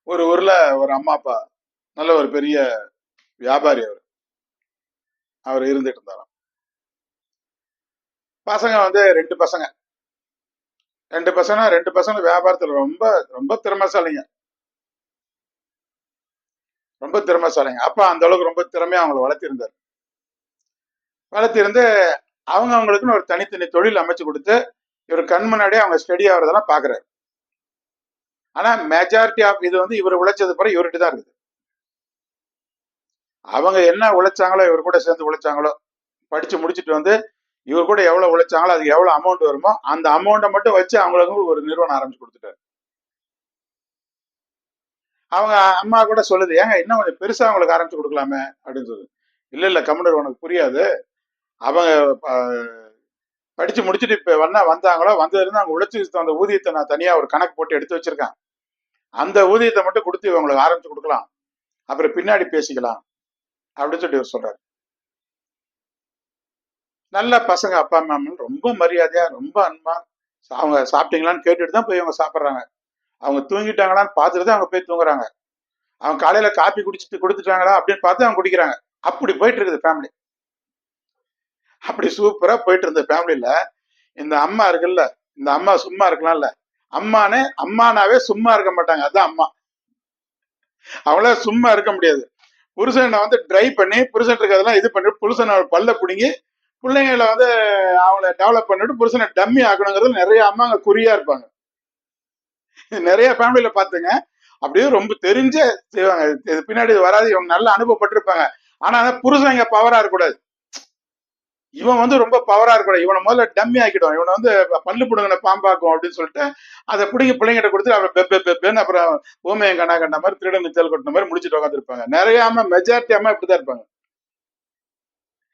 ஒரு ஊர்ல ஒரு அம்மா அப்பா, நல்ல ஒரு பெரிய வியாபாரி அவர். அவர் இருந்துட்டு இருந்தாராம். பசங்க வந்து ரெண்டு பசங்க. ரெண்டு பசங்க வியாபாரத்துல ரொம்ப ரொம்ப திறமைசாலிங்க. ரொம்ப திறமைசாலிங்க. அப்பா அந்த அளவுக்கு ரொம்ப திறமையா அவங்கள வளர்த்திருந்தார். வளர்த்திருந்து அவங்க அவங்களுக்குன்னு ஒரு தனித்தனி தொழில் அமைச்சு கொடுத்து, இவர் கண் முன்னாடியே அவங்க ஸ்டடி ஆகுறதெல்லாம் பாக்குறாரு. ஆனா மெஜாரிட்டி ஆஃப் இது வந்து இவர் உழைச்சது பிறகு இவர்கிட்ட தான் இருக்குது. அவங்க என்ன உழைச்சாங்களோ, இவர் கூட சேர்ந்து உழைச்சாங்களோ, படிச்சு முடிச்சுட்டு வந்து இவர் கூட எவ்வளவு உழைச்சாங்களோ அதுக்கு எவ்வளவு அமௌண்ட் வருமோ அந்த அமௌண்ட்டை மட்டும் வச்சு அவங்களுக்கு ஒரு நிறுவனம் ஆரம்பிச்சு கொடுத்துட்டாரு. அவங்க அம்மா கூட சொல்லுது, ஏங்க இன்னும் கொஞ்சம் பெருசா அவங்களுக்கு ஆரம்பிச்சு கொடுக்கலாமே அப்படின்னு சொல்லுது. இல்ல இல்ல கம்முனர், உனக்கு புரியாது. அவங்க படிச்சு முடிச்சுட்டு இப்ப வந்தாங்களோ, வந்ததுல இருந்து அவங்க உழைச்சு அந்த ஊதியத்தை நான் தனியா ஒரு கணக்கு போட்டு எடுத்து வச்சிருக்கேன். அந்த ஊதியத்தை மட்டும் கொடுத்து இவங்களுக்கு ஆரம்பிச்சு கொடுக்கலாம், அப்புறம் பின்னாடி பேசிக்கலாம் அப்படின்னு சொல்லி இவர் சொல்றாரு. நல்ல பசங்க அப்பா அம்மா ரொம்ப மரியாதையா ரொம்ப அன்பா அவங்க சாப்பிட்டீங்களான்னு கேட்டுட்டு தான் போய் அவங்க சாப்பிட்றாங்க. அவங்க தூங்கிட்டாங்களான்னு பார்த்துட்டு தான் அவங்க போய் தூங்குறாங்க. அவங்க காலையில காப்பி குடிச்சிட்டு கொடுத்துட்டாங்களா அப்படின்னு பார்த்து அவங்க குடிக்கிறாங்க. அப்படி போயிட்டு இருக்குது ஃபேமிலி. அப்படி சூப்பரா போயிட்டு இருந்த ஃபேமிலியில இந்த அம்மா இருக்குல்ல, இந்த அம்மா சும்மா இருக்கலாம்ல. அம்மானாவே சும்மா இருக்க மாட்டாங்க. அதான் அம்மா. அவங்கள சும்மா இருக்க முடியாது. புருஷனை வந்து ட்ரை பண்ணி புருஷன் இருக்கிறதெல்லாம் இது பண்ணி புருஷனை பல்ல பிடுங்கி பிள்ளைங்களை வந்து அவங்கள டெவலப் பண்ணிட்டு புருஷனை டம்மி ஆக்கணுங்கிறது நிறைய அம்மாங்க குறியா இருப்பாங்க. நிறைய ஃபேமிலியில பாத்துங்க. அப்படியே ரொம்ப தெரிஞ்ச செய்வாங்க. இது பின்னாடி வராது, இவங்க நல்லா அனுபவப்பட்டிருப்பாங்க. ஆனா புருஷன் இங்க பவரா இருக்கக்கூடாது. இவன் வந்து ரொம்ப பவரா இருக்கக்கூடாது. இவனை முதல்ல டம்மி ஆக்கிடும். இவனை வந்து பல்லு பிடுங்கின பாம்பாக்கும் அப்படின்னு சொல்லிட்டு அதை பிடிங்கி பிள்ளைங்கிட்ட கொடுத்து அப்புறம் பெப்பே பெப்பேன்னு அப்புறம் ஊமையன் கண்ணா கண்ட மாதிரி திருடன் நிச்சல் கொட்டின மாதிரி முடிச்சுட்டு உட்காந்துருப்பாங்க. நிறைய அம்மா, மெஜாரிட்டி அம்மா இப்படிதான் இருப்பாங்க.